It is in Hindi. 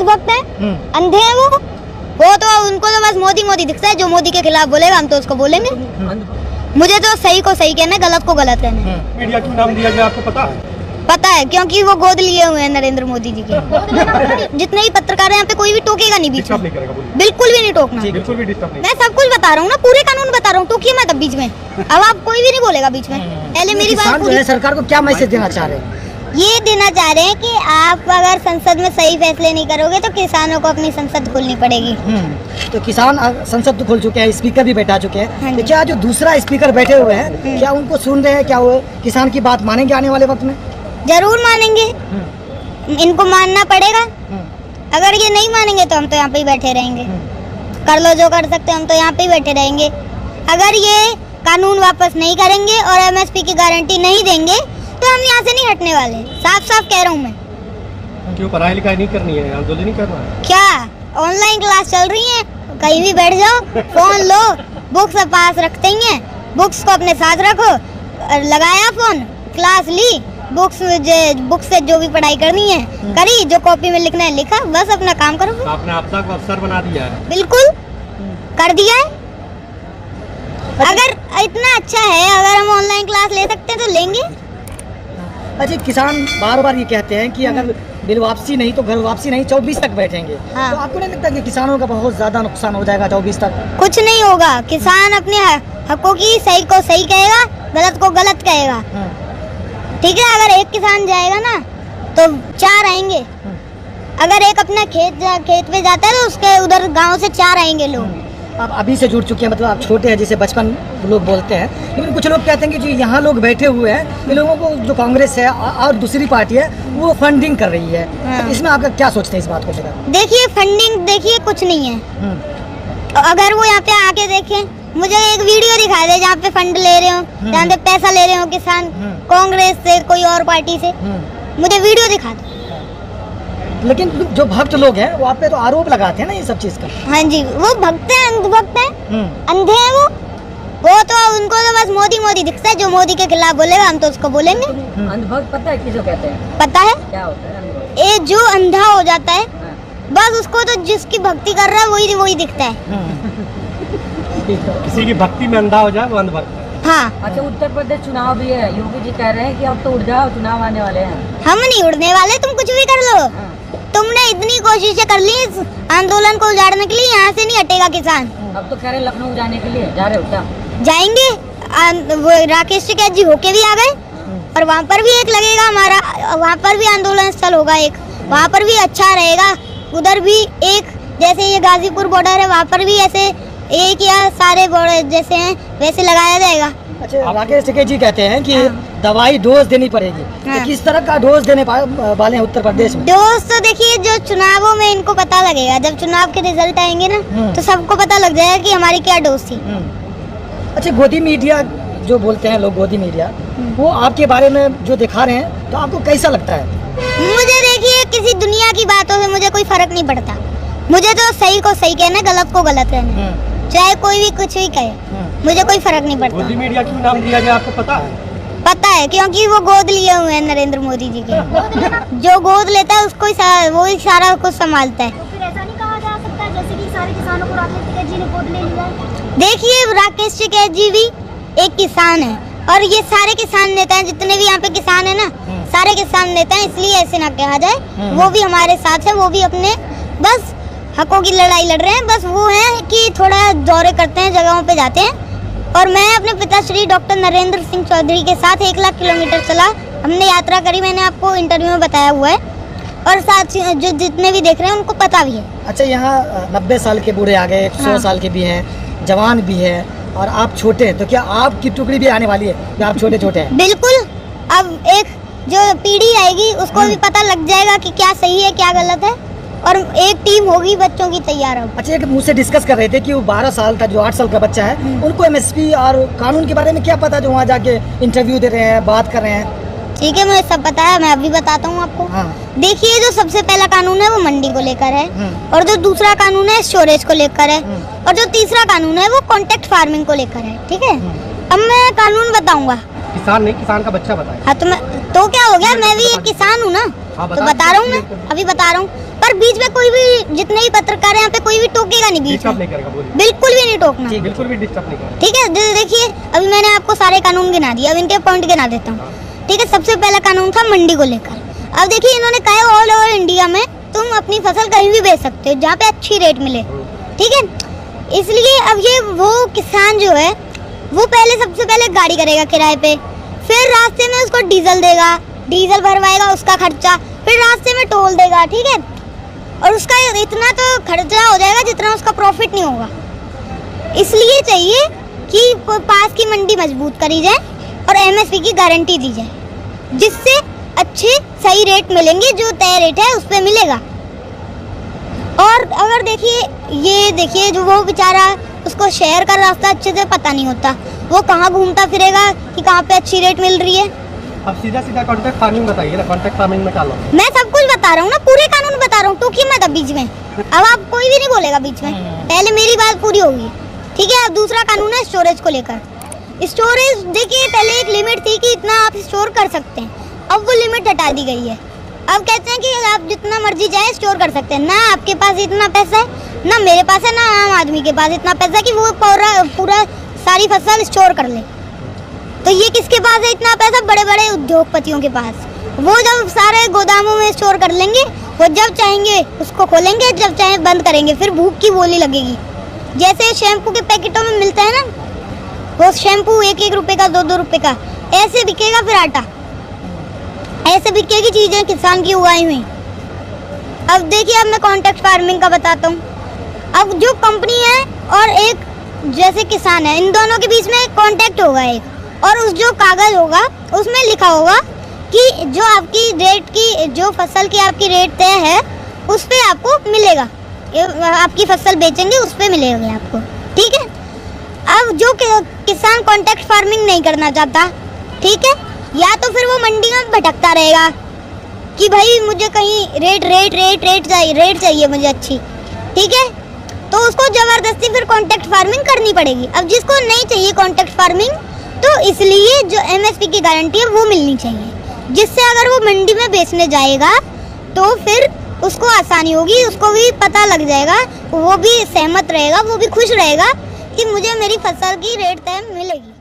अंधभक्त है, अंधे हैं वो तो उनको तो बस मोदी मोदी दिखता है। जो मोदी के खिलाफ बोलेगा हम तो उसको बोलेंगे। मुझे तो सही को सही कहना है, गलत को गलत कहना है। मीडिया क्यों नाम दिया गया आपको पता है? पता है, क्योंकि वो गोद लिए हुए हैं नरेंद्र मोदी जी के। जितने भी पत्रकार हैं यहाँ पे कोई भी टोकेगा नहीं बीच में, बिल्कुल भी नहीं टोकना। बिल्कुल भी डिस्टर्ब नहीं। मैं सब कुछ बता रहा हूँ ना, पूरे कानून बता रहा हूँ, टोकिए मत अब बीच में। अब आप कोई भी नहीं बोलेगा बीच में। पहले मेरी बात पूरी। सरकार को क्या मैसेज देना चाह रहे हैं? ये देना चाह रहे हैं कि आप अगर संसद में सही फैसले नहीं करोगे तो किसानों को अपनी संसद खोलनी पड़ेगी। तो किसान संसद तो खोल चुके हैं, स्पीकर भी बैठा चुके हैं, तो क्या जो दूसरा स्पीकर बैठे हुए हैं क्या उनको सुन रहे हैं? क्या वो किसान की बात मानेंगे आने वाले वक्त में? जरूर मानेंगे, इनको मानना पड़ेगा। अगर ये नहीं मानेंगे तो हम तो यहाँ पे ही बैठे रहेंगे। कर लो जो कर सकते, हम तो यहाँ पे ही बैठे रहेंगे। अगर ये कानून वापस नहीं करेंगे और एमएसपी की गारंटी नहीं देंगे तो हम यहाँ से नहीं हटने वाले। साफ साफ कह रहा हूँ मैं। क्यों पढ़ाई लिखाई नहीं करनी है, आंदोलन नहीं करना है? क्या ऑनलाइन क्लास चल रही है, कहीं भी बैठ जाओ, फोन लो, बुक्स पास रखते ही हैं, बुक्स को अपने साथ रखो, लगाया फोन, क्लास ली, बुक्स से जो भी पढ़ाई करनी है करी, जो कॉपी में लिखना है लिखा, बस अपना काम करो। आपने आपदा को अफसर बना दिया है। बिल्कुल कर दिया है। अगर इतना अच्छा है, अगर हम ऑनलाइन क्लास ले सकते हैं तो लेंगे। अच्छा, किसान बार बार ये कहते हैं कि अगर बिल वापसी नहीं तो घर वापसी नहीं, 24 तक बैठेंगे। हाँ। तो आपको नहीं लगता कि किसानों का बहुत ज्यादा नुकसान हो जाएगा 24 तक? कुछ नहीं होगा, किसान अपने हकों की सही को सही कहेगा, गलत को गलत कहेगा। ठीक है, अगर एक किसान जाएगा ना तो 4 आएंगे। अगर एक अपना खेत पे जाता है तो उसके उधर गांव से 4 आएंगे लोग। आप अभी से जुड़ चुके हैं, मतलब आप छोटे हैं, जैसे बचपन लोग बोलते हैं, लेकिन कुछ लोग कहते हैं कि जो यहाँ लोग बैठे हुए हैं, इन लोगों को जो कांग्रेस है और दूसरी पार्टी है वो फंडिंग कर रही है। तो इसमें आपका क्या सोचते हैं इस बात को लेकर? देखिए, फंडिंग देखिए कुछ नहीं है। अगर वो यहाँ पे आके देखें, मुझे एक वीडियो दिखा दे जहाँ पे फंड ले रहे हो, जहाँ पे पैसा ले रहे हो किसान, कांग्रेस से कोई और पार्टी से, मुझे वीडियो दिखा दो। लेकिन जो भक्त लोग हैं वो आप पे तो आरोप लगाते हैं ना ये सब चीज का। हाँ जी, वो भक्त हैं, अंधभक्त हैं, अंधे हैं वो तो उनको तो बस मोदी मोदी दिखता है। जो मोदी के खिलाफ बोलेगा हम तो उसको बोलेंगे। अंधभक्त पता है किसको कहते हैं? पता है क्या होता है? ये जो अंधा हो जाता है, बस उसको तो जिसकी भक्ति कर रहा है वही दिखता है। किसी की भक्ति में अंधा हो जाए वो अंधभक्त है। हाँ। अच्छा, उत्तर प्रदेश चुनाव भी है, योगी जी कह रहे हैं कि अब तो उड़ जाओ, चुनाव आने वाले हैं। हम नहीं उड़ने वाले, तुम कुछ भी कर लो। तुमने इतनी कोशिशें कर ली इस आंदोलन को उजाड़ने के लिए, यहाँ से नहीं हटेगा किसान। अब तो कह रहे लखनऊ जाने के लिए जा रहे हो क्या? जाएंगे, वो राकेश टिकैत जी होके भी आ गए और वहाँ पर भी एक लगेगा हमारा, वहाँ पर भी आंदोलन स्थल होगा एक, वहाँ पर भी अच्छा रहेगा। उधर भी एक, जैसे ये गाजीपुर बॉर्डर है, वहाँ पर भी ऐसे एक या सारे बॉर्डर जैसे हैं वैसे लगाया जाएगा। अच्छा, राकेश टिकैत जी कहते हैं कि दवाई डोज देनी पड़ेगी। तो किस तरह का डोज देने वाले हैं उत्तर प्रदेश में? डोज तो देखिए, जो चुनावों में इनको पता लगेगा, जब चुनाव के रिजल्ट आएंगे ना तो सबको पता लग जाएगा कि हमारी क्या डोज थी। अच्छा, गोदी मीडिया जो बोलते हैं लोग, गोदी मीडिया, वो आपके बारे में जो दिखा रहे हैं तो आपको कैसा लगता है? मुझे देखिए, किसी दुनिया की बातों से मुझे कोई फर्क नहीं पड़ता। मुझे तो सही को सही कहना है, गलत को गलत कहना है। चाहे कोई भी कुछ भी कहे, मुझे कोई फर्क नहीं पड़ता। गोदी मीडिया क्यों नाम दिया गया आपको पता है? पता है, क्योंकि वो गोद लिए हुए हैं नरेंद्र मोदी जी के। जो गोद लेता है उसको वो ही सारा कुछ संभालता है। फिर ऐसा नहीं कहा जा सकता जैसे कि सारे किसानों को राकेश टिकैत जी ने गोद ले लिया है? देखिए, राकेश टिकैत जी भी एक किसान है और ये सारे किसान नेता हैं, जितने भी यहाँ पे किसान है ना, सारे किसान नेता हैं, इसलिए ऐसे ना कहा जाए। वो भी हमारे साथ है, वो भी अपने बस हकों की लड़ाई लड़ रहे हैं। बस वो है कि थोड़ा दौरे करते हैं, जगहों पे जाते हैं। और मैं अपने पिताश्री डॉक्टर नरेंद्र सिंह चौधरी के साथ 1 लाख किलोमीटर चला, हमने यात्रा करी, मैंने आपको इंटरव्यू में बताया हुआ है। और साथ जो जितने भी देख रहे हैं उनको पता भी है। अच्छा, यहाँ 90 साल के बूढ़े आ गए, 100 साल के भी हैं, जवान भी है, और आप छोटे हैं, तो क्या आपकी टुकड़ी भी आने वाली है या आप छोटे छोटे हैं? बिल्कुल, अब एक जो पीढ़ी आएगी उसको भी पता लग जाएगा कि क्या सही है क्या गलत है, और एक टीम होगी बच्चों की तैयार हो। अच्छा, एक मुझसे डिस्कस कर रहे थे कि वो 12 साल का जो 8 साल का बच्चा है, उनको एमएसपी और कानून के बारे में क्या पता, जो वहाँ जाके इंटरव्यू दे रहे हैं, बात कर रहे हैं? ठीक है, मुझे सब पता है, मैं अभी बताता हूँ आपको। देखिए, जो सबसे पहला कानून है वो मंडी को लेकर है, और जो दूसरा कानून है स्टोरेज को लेकर है, और जो तीसरा कानून है वो कॉन्ट्रैक्ट फार्मिंग को लेकर है। ठीक है, अब मैं कानून बताऊंगा। किसान नहीं, किसान का बच्चा बताए। हाँ, तो क्या हो गया, मैं भी एक किसान हूँ ना, तो बता रहा हूँ, मैं अभी बता रहा हूँ। पर बीच में कोई भी, जितने भी पत्रकार हैं यहाँ पे, कोई भी टोकेगा नहीं बीच डिस्टर्ब में, नहीं करेगा, बोलिए। बिल्कुल भी नहीं टोकना। बिल्कुल भी डिस्टर्ब नहीं करेगा। ठीक है, देखिए अभी मैंने आपको सारे कानून गिना दिए, अब इनके पॉइंट गिना देता हूँ। ठीक है, सबसे पहला कानून था मंडी को लेकर। अब देखिए इन्होंने कहा है ऑल ओवर इंडिया में तुम अपनी फसल कहीं भी बेच सकते हो जहाँ पे अच्छी रेट मिले। ठीक है, इसलिए अब ये वो किसान जो है वो पहले, सबसे पहले गाड़ी करेगा किराए पे, फिर रास्ते में उसको डीजल देगा, डीजल भरवाएगा, उसका खर्चा, फिर रास्ते में टोल देगा। ठीक है, और उसका इतना तो खर्चा हो जाएगा जितना उसका प्रॉफिट नहीं होगा। इसलिए चाहिए कि पास की मंडी मजबूत करी जाए और एमएसपी की गारंटी दी जाए, जिससे अच्छे सही रेट मिलेंगे, जो तय रेट है उस पे मिलेगा। और अगर देखिए जो वो बेचारा, उसको शहर का रास्ता अच्छे से पता नहीं होता, वो कहाँ घूमता फिरेगा कि कहाँ पे अच्छी रेट मिल रही है। अब सीधा सीधा कॉन्ट्रैक्ट फार्मिंग बताइए ना, कॉन्ट्रैक्ट फार्मिंग में क्या लो? मैं सब कुछ बता रहा हूँ ना, पूरे कानून बता रहा हूँ, टोकिए मत अब बीच में। अब आप कोई भी नहीं बोलेगा बीच में, पहले मेरी बात पूरी होगी। ठीक है, अब दूसरा कानून है स्टोरेज को लेकर। स्टोरेज देखिए, पहले एक लिमिट थी कि इतना आप स्टोर कर सकते हैं, अब वो लिमिट हटा दी गई है। अब कहते हैं कि आप जितना मर्जी चाहे स्टोर कर सकते हैं। ना आपके पास इतना पैसा है, ना मेरे पास है, ना आम आदमी के पास इतना पैसा है कि वो पूरा सारी फसल स्टोर कर ले। तो ये किसके पास है इतना पैसा? बड़े बड़े उद्योगपतियों के पास। वो जब सारे गोदामों में स्टोर कर लेंगे, वो जब चाहेंगे उसको खोलेंगे, जब चाहे बंद करेंगे, फिर भूख की बोली लगेगी। जैसे शैम्पू के पैकेटों में मिलता है ना, वो शैम्पू 1-1 रुपए का, 2-2 रुपए का, ऐसे बिकेगा। फिर आटा ऐसे बिकेगी चीजें किसान की उगाई हुई। अब देखिए, अब मैं कॉन्ट्रैक्ट फार्मिंग का बताता हूँ। अब जो कंपनी है और एक जैसे किसान है, इन दोनों के बीच में कॉन्ट्रैक्ट होगा एक, और उस जो कागज होगा उसमें लिखा होगा कि जो आपकी रेट की, जो फसल की आपकी रेट तय है उस पे आपको मिलेगा, आपकी फसल बेचेंगे उस पे मिलेगा आपको। ठीक है, अब जो किसान कॉन्ट्रैक्ट फार्मिंग नहीं करना चाहता, ठीक है, या तो फिर वो मंडी में भटकता रहेगा कि भाई मुझे कहीं रेट चाहिए मुझे अच्छी। ठीक है, तो उसको जबरदस्ती फिर कॉन्ट्रैक्ट फार्मिंग करनी पड़ेगी। अब जिसको नहीं चाहिए कॉन्ट्रैक्ट फार्मिंग, तो इसलिए जो एमएसपी की गारंटी है वो मिलनी चाहिए, जिससे अगर वो मंडी में बेचने जाएगा तो फिर उसको आसानी होगी, उसको भी पता लग जाएगा, वो भी सहमत रहेगा, वो भी खुश रहेगा कि मुझे मेरी फसल की रेट तय मिलेगी।